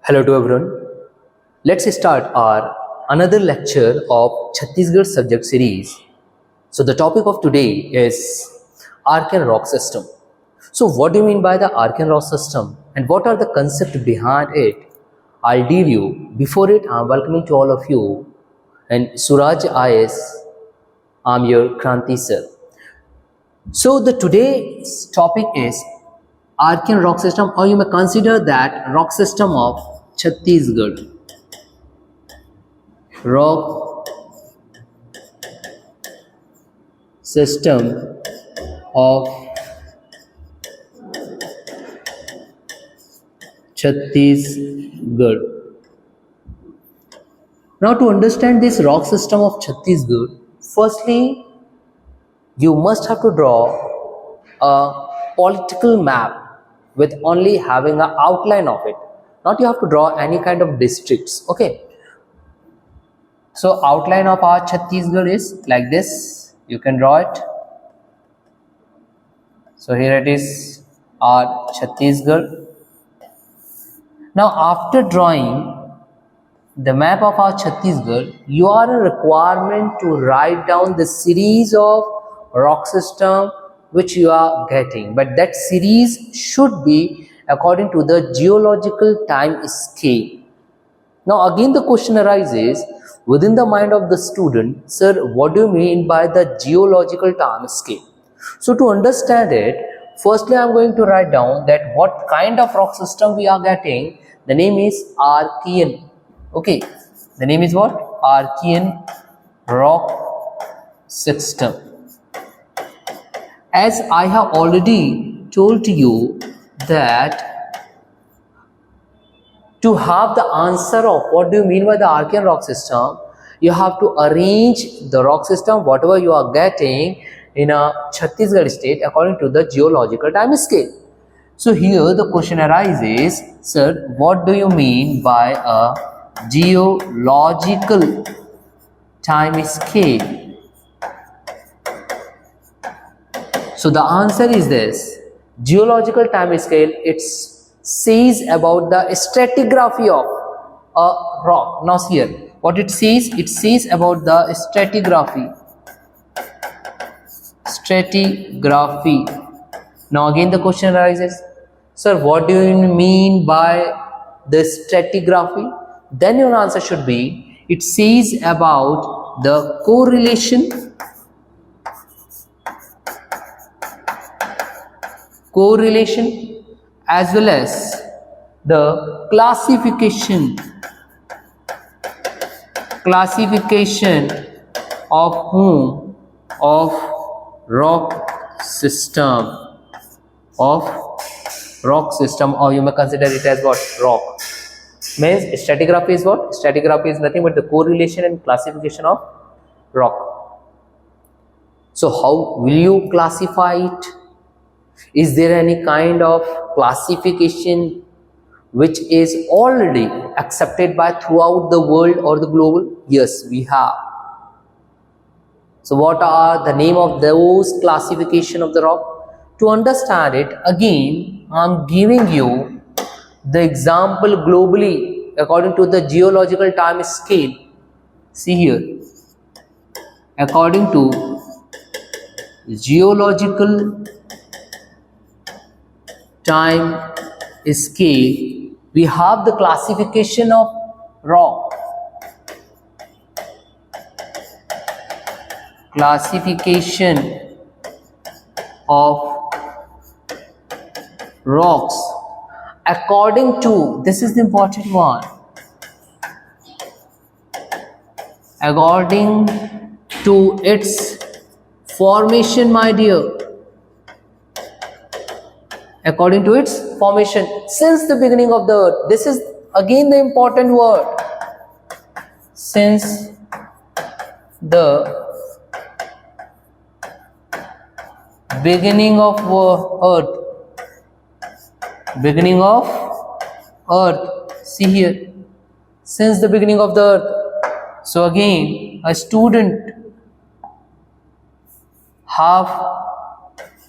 Hello to everyone. Let's start our another lecture of Chhattisgarh subject series. So the topic of today is Archean rock system. So what do you mean by the Archean rock system and what are the concepts behind it? I'll deal you. Before it, I'm welcoming to all of you and Suraj IS. I'm your Kranti sir. So the today's topic is Archean rock system, or you may consider that rock system of Chhattisgarh. Rock system of Chhattisgarh. Now to understand this rock system of Chhattisgarh, firstly you must have to draw a political map with only having an outline of it. Not you have to draw any kind of districts. Okay. So outline of our Chhattisgarh is like this. You can draw it. So here it is our Chhattisgarh. Now after drawing the map of our Chhattisgarh, you are a requirement to write down the series of rock system which you are getting, but that series should be according to the geological time scale. Now again the question arises within the mind of the student, sir, what do you mean by the geological time scale? So to understand it, firstly I am going to write down that what kind of rock system we are getting. The name is Archean. Okay, the name is what? Archean rock system. As I have already told you that to have the answer of what do you mean by the Archean rock system, you have to arrange the rock system whatever you are getting in a Chhattisgarh state according to the geological time scale. So here the question arises, sir, what do you mean by a geological time scale? So the answer is this: geological time scale, it says about the stratigraphy of a rock. Now here what it says about the stratigraphy. Now again the question arises, sir, what do you mean by the stratigraphy? Then your answer should be, it says about the correlation as well as the classification of whom? Of rock system, or you may consider it as what? Rock. Means stratigraphy is what? Stratigraphy is nothing but the correlation and classification of rock. So how will you classify it? Is there any kind of classification which is already accepted by throughout the world or the global? Yes, we have. So what are the name of those classification of the rock? To understand it, again I am giving you the example globally according to the geological time scale. See here, according to geological time scale, we have the classification of rock. Classification of rocks according to, this is the important one, according to its formation, my dear. According to its formation since the beginning of the earth. This is again the important word. Since the beginning of earth. See here, since the beginning of the earth. So again a student have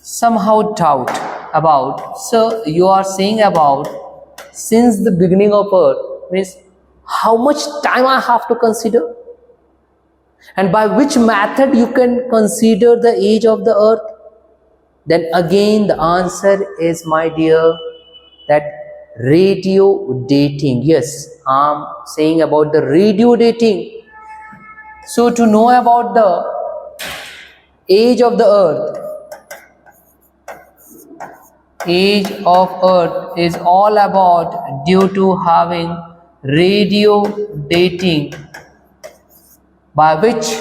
somehow doubt about, so you are saying about since the beginning of Earth means how much time I have to consider, and by which method you can consider the age of the Earth. Then again the answer is, my dear, that radio dating. Yes, I'm saying about the radio dating. So to know about the age of the Earth, age of Earth is all about due to having radio dating, by which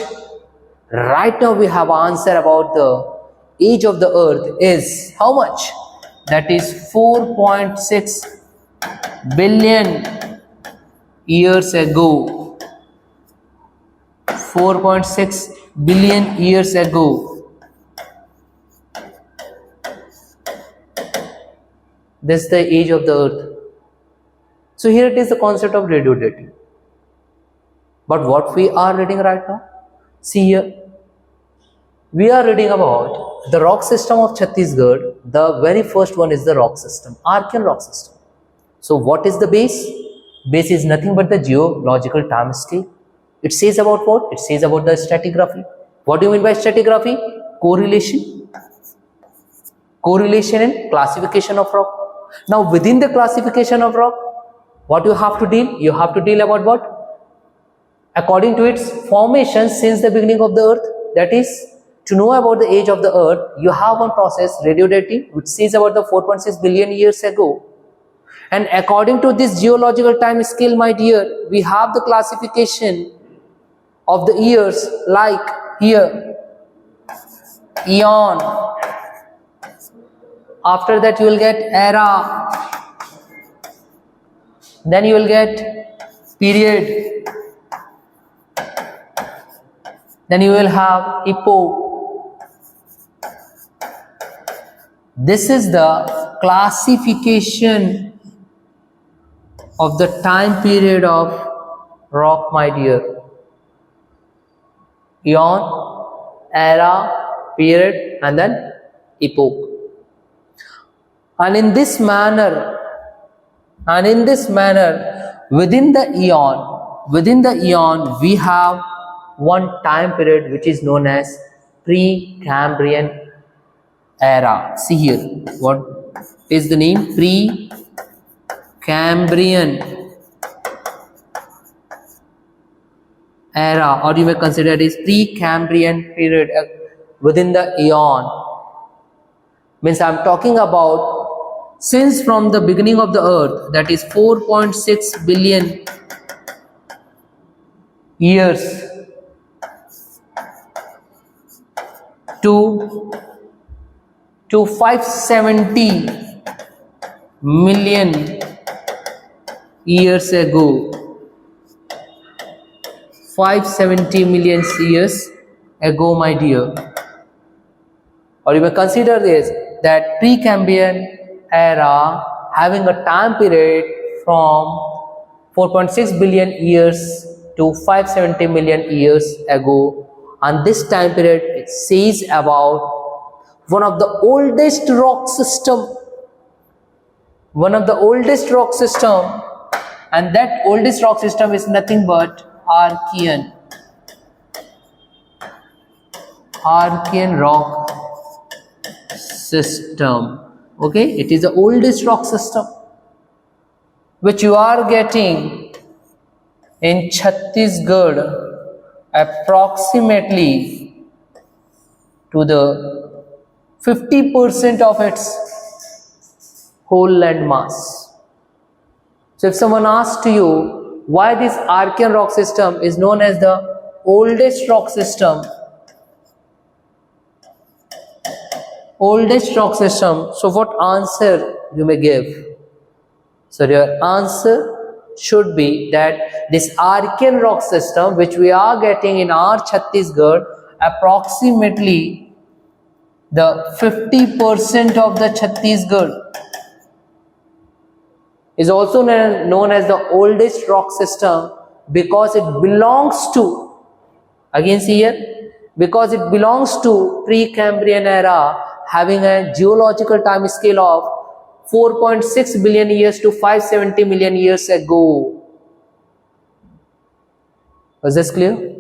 right now we have answer about the age of the Earth is how much? That is 4.6 billion years ago. 4.6 billion years ago. This is the age of the Earth. So here it is the concept of radio dating. But what we are reading right now? See here. We are reading about the rock system of Chhattisgarh. The very first one is the rock system, Archean rock system. So what is the base? Base is nothing but the geological time scale. It says about what? It says about the stratigraphy. What do you mean by stratigraphy? Correlation. Correlation and classification of rock. Now within the classification of rock, what you have to deal? You have to deal about what? According to its formation since the beginning of the Earth. That is, to know about the age of the Earth, you have one process, radio dating, which says about the 4.6 billion years ago. And according to this geological time scale, my dear, we have the classification of the years like here, eon. After that you will get era. Then you will get period. Then you will have epoch. This is the classification of the time period of rock, my dear. Eon, era, period, and then epoch. And in this manner, within the eon, we have one time period which is known as Precambrian era. See here, what is the name? Precambrian era, or you may consider it as Precambrian period within the eon. Means I am talking about since from the beginning of the Earth, that is 4.6 billion years to 570 million years ago. 570 million years ago, my dear. Or you may consider this, that Precambrian era having a time period from 4.6 billion years to 570 million years ago. And this time period, it says about one of the oldest rock system. And that oldest rock system is nothing but Archean rock system. Okay, it is the oldest rock system which you are getting in Chhattisgarh, approximately to the 50% of its whole land mass. So if someone asks to you why this Archean rock system is known as the oldest rock system, so what answer you may give? So your answer should be that this Archean rock system which we are getting in our Chhattisgarh, approximately the 50% of the Chhattisgarh is also known as the oldest rock system because it belongs to, again see here, because it belongs to Precambrian era, having a geological time scale of 4.6 billion years to 570 million years ago. Was this clear?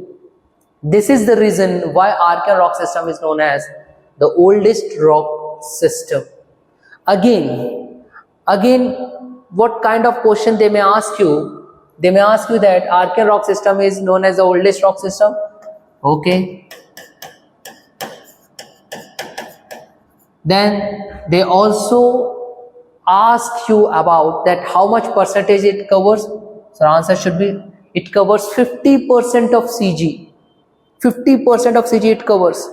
This is the reason why Archean rock system is known as the oldest rock system. Again, what kind of question they may ask you? They may ask you that Archean rock system is known as the oldest rock system. Okay. Then they also ask you about that how much percentage it covers. So the answer should be it covers 50% of CG. 50% of CG it covers.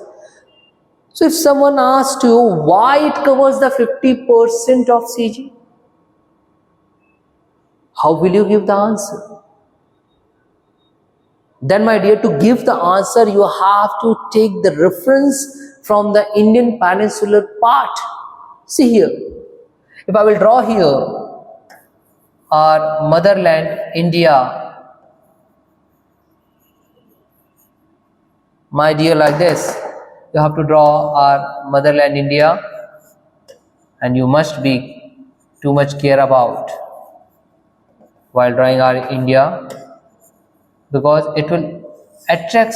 So if someone asks you why it covers the 50% of CG, how will you give the answer? Then my dear, to give the answer you have to take the reference from the Indian peninsular part. See here, if I will draw here our motherland India, my dear, like this, you have to draw our motherland India, and you must be too much care about while drawing our India, because it will attract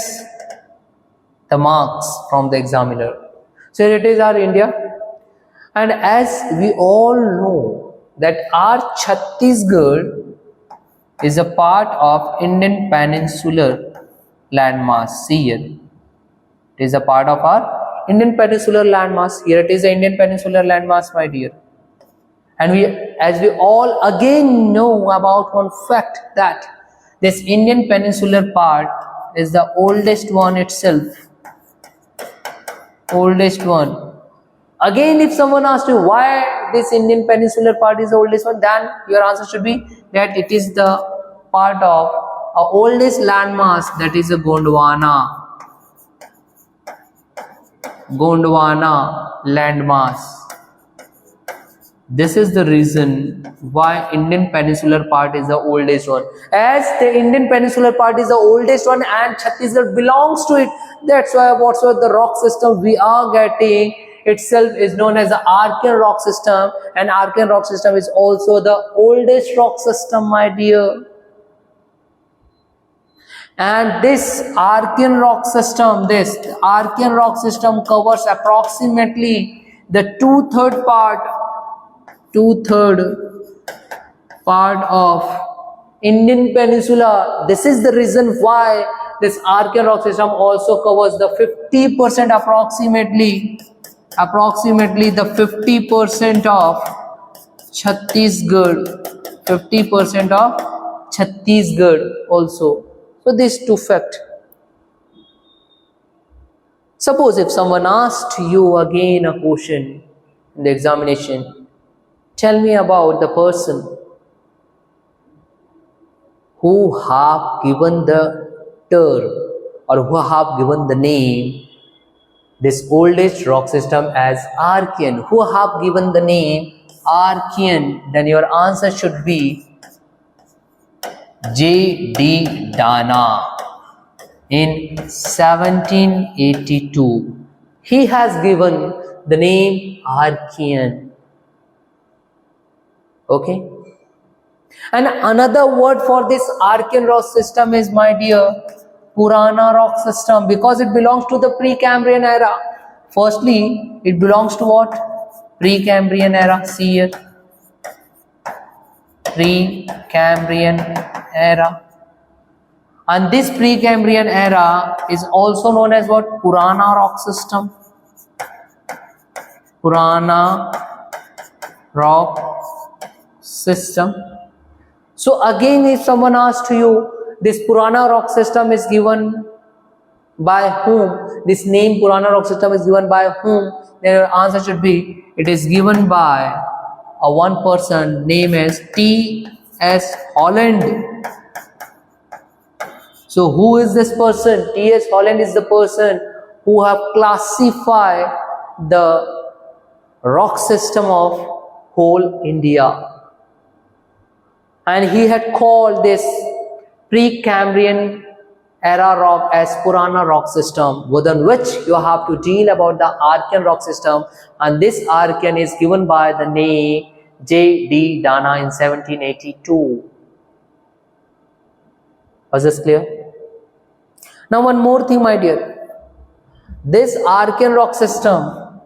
the marks from the examiner. So it is our India, and as we all know that our Chhattisgarh is a part of Indian peninsular landmass. See here, it is a part of our Indian peninsular landmass. Here it is the Indian peninsular landmass, my dear. And as we all again know about one fact, that this Indian peninsular part is the oldest one itself. Oldest one. Again, if someone asks you why this Indian peninsular part is the oldest one, then your answer should be that it is the part of our oldest landmass, that is the Gondwana landmass. This is the reason why Indian peninsular part is the oldest one. As the Indian peninsular part is the oldest one and Chhattisgarh belongs to it, that's why whatsoever the rock system we are getting itself is known as the Archean rock system, and Archean rock system is also the oldest rock system, my dear. And this Archean rock system covers approximately the two-third part of Indian peninsula. This is the reason why this Archean rock system also covers the 50% approximately the 50% of Chhattisgarh, 50% of Chhattisgarh also. So these two facts. Suppose if someone asked you again a question in the examination, tell me about the person who have given the term or who have given the name this oldest rock system as Archean, who have given the name Archean, then your answer should be J.D. Dana in 1782. He has given the name Archean. Okay. And another word for this Archean rock system is, my dear, Purana rock system, because it belongs to the Precambrian era. Firstly, it belongs to what? Precambrian era. See here. Precambrian era. And this Precambrian era is also known as what? Purana rock system. Purana rock system. So again, if someone asks you, this Purana rock system is given by whom? This name Purana rock system is given by whom? Then your answer should be, it is given by a one person named as T.S. Holland. So who is this person? T.S. Holland is the person who have classified the rock system of whole India. And he had called this Precambrian era rock as Purana rock system, within which you have to deal about the Archean rock system. And this Archean is given by the name J.D. Dana in 1782. Was this clear? Now one more thing, my dear. This Archean rock system,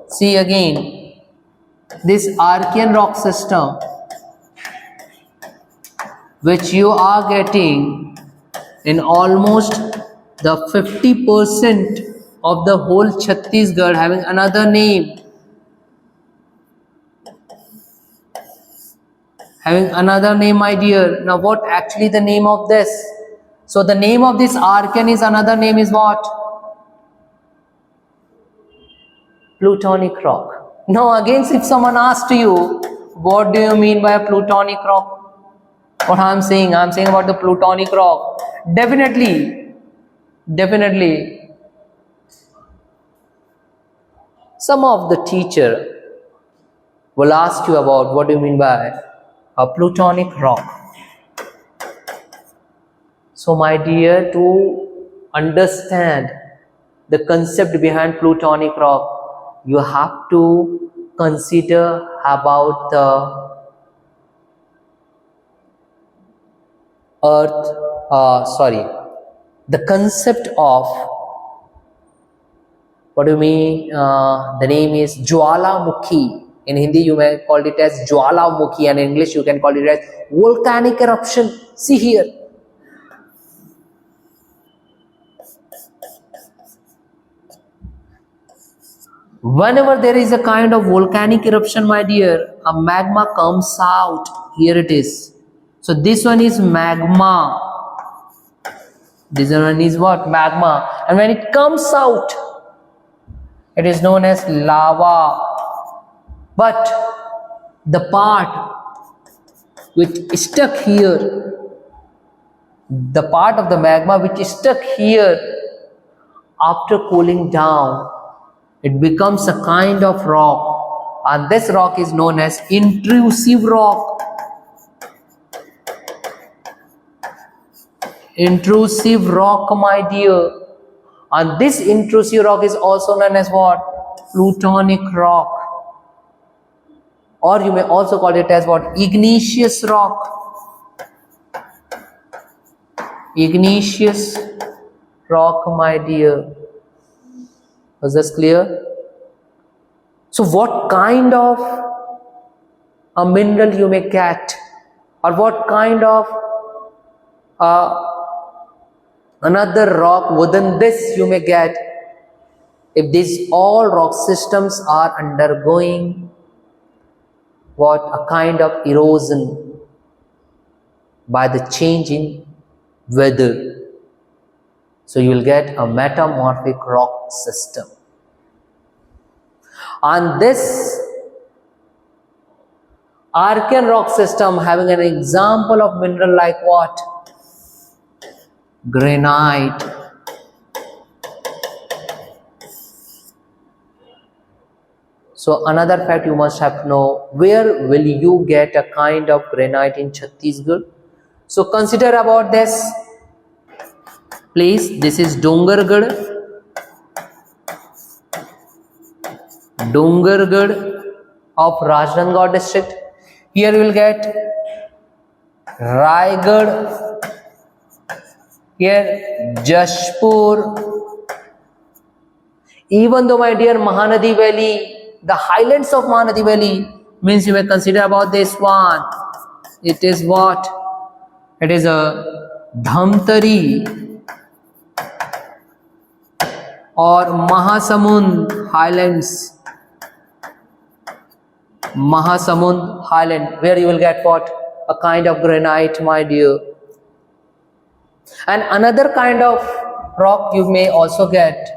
see again, this Archean rock system which you are getting in almost the 50% of the whole Chhattisgarh having another name. Having another name, my dear. Now what actually the name of this? So the name of this Archean is another name is what? Plutonic rock. Now again, if someone asks you, what do you mean by a plutonic rock? What I'm saying about the plutonic rock. Definitely. Some of the teacher will ask you about what do you mean by a plutonic rock. So my dear, to understand the concept behind plutonic rock, you have to consider about the the concept of, what do you mean, the name is Jwalamukhi. In Hindi you may call it as Jwalamukhi, and in English you can call it as volcanic eruption. See here. Whenever there is a kind of volcanic eruption, my dear, a magma comes out. Here it is. So this one is magma. This one is what? Magma. And when it comes out, it is known as lava. But the part which is stuck here, the part of the magma which is stuck here, after cooling down, it becomes a kind of rock. And this rock is known as intrusive rock. Intrusive rock, my dear. And this intrusive rock is also known as what? Plutonic rock. Or you may also call it as what? Igneous rock. Igneous rock, my dear. Was this clear? So what kind of a mineral you may get, or what kind of another rock within this you may get, if these all rock systems are undergoing what? A kind of erosion by the change in weather. So you will get a metamorphic rock system. And this Archean rock system having an example of mineral like what? Granite. So another fact you must have to know, where will you get a kind of granite in Chhattisgarh? So consider about this. Please, this is Dongargarh of Rajnandgaon district. Here you will get Raigad, here Jashpur. Even though, my dear, Mahanadi Valley, the highlands of Mahanadi Valley means you may consider about this one. It is what? It is a Dhamtari or Mahasamund Highlands. Mahasamund Highland, where you will get what? A kind of granite, my dear. And another kind of rock you may also get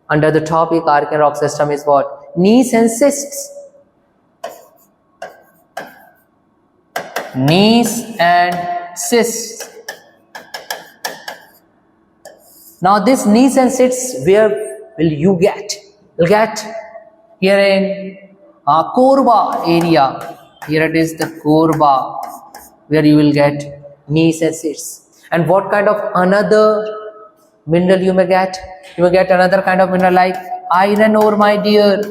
under the topic Archean rock system is what? Gneiss and cysts. Gneiss and cysts. Now this gneiss and cysts, where will you get? You'll get here in Korba area. Here it is the Korba, where you will get gneiss and cysts. And what kind of another mineral you may get? You may get another kind of mineral like iron ore, my dear.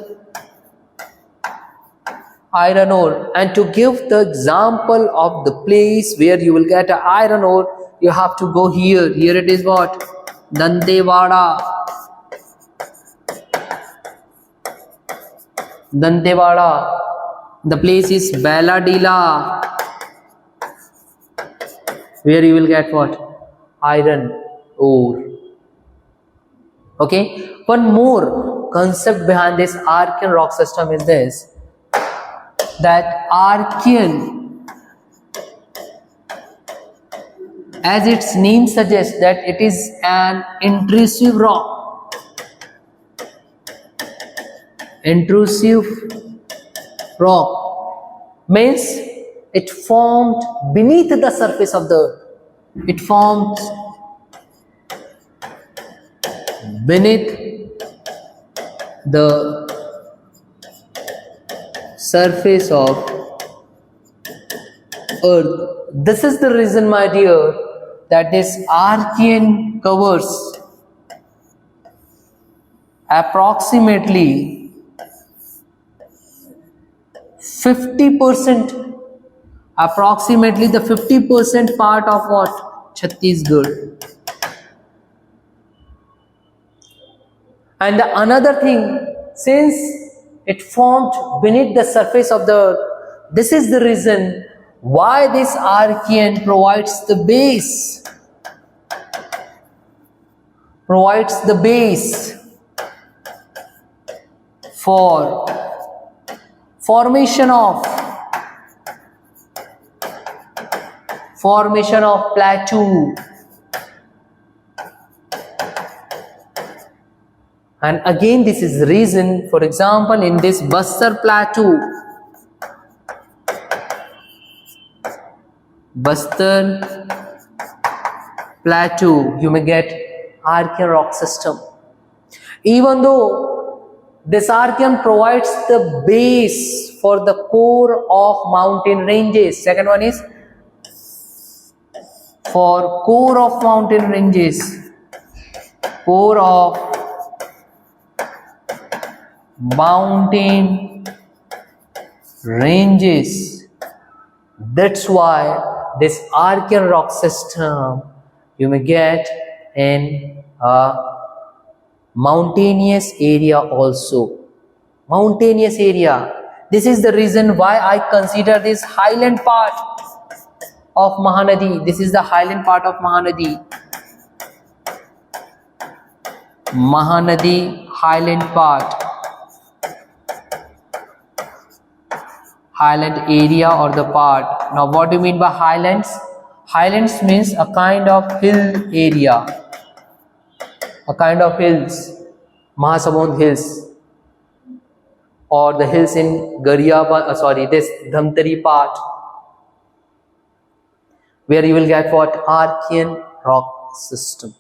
iron ore. And to give the example of the place where you will get an iron ore, you have to go here. Here it is what? Dantewada. Dantewada. The place is Baladila, where you will get what? Iron ore. Okay. One more concept behind this Archean rock system is this, that Archean, as its name suggests, that it is an intrusive rock. Intrusive rock means it formed beneath the surface of the earth. It forms beneath the surface of earth. This is the reason, my dear, that this Archean covers approximately 50%, approximately the 50% part of what? Chhattisgarh. And another thing, since it formed beneath the surface of the earth, this is the reason why this Archean provides the base. Provides the base for formation of plateau. And again, this is the reason, for example, in this Bastar plateau, you may get Archean rock system. Even though this Archean provides the base for the core of mountain ranges. Second one is for core of mountain ranges. Core of mountain ranges. That's why this Archean rock system you may get in a mountainous area also. Mountainous area. This is the reason why I consider this highland part of Mahanadi. This is the highland part of Mahanadi. Mahanadi highland part. Highland area or the part. Now what do you mean by highlands? Highlands means a kind of hill area. A kind of hills. Mahasamund hills. Or the hills in this Dhamtari part. Where you will get what? Archean rock system.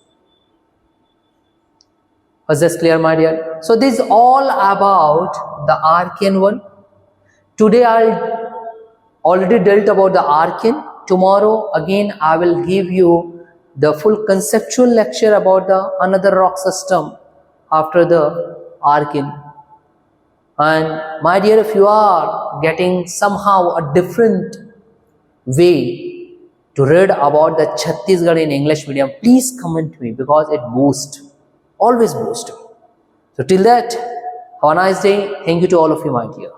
Was this clear, my dear? So this is all about the Archean one. Today I already dealt about the Archean. Tomorrow again I will give you the full conceptual lecture about the another rock system after the Archean. And my dear, if you are getting somehow a different way to read about the Chhattisgarh in English medium, please comment me, because it boosts, always boosts. So till that, have a nice day. Thank you to all of you, my dear.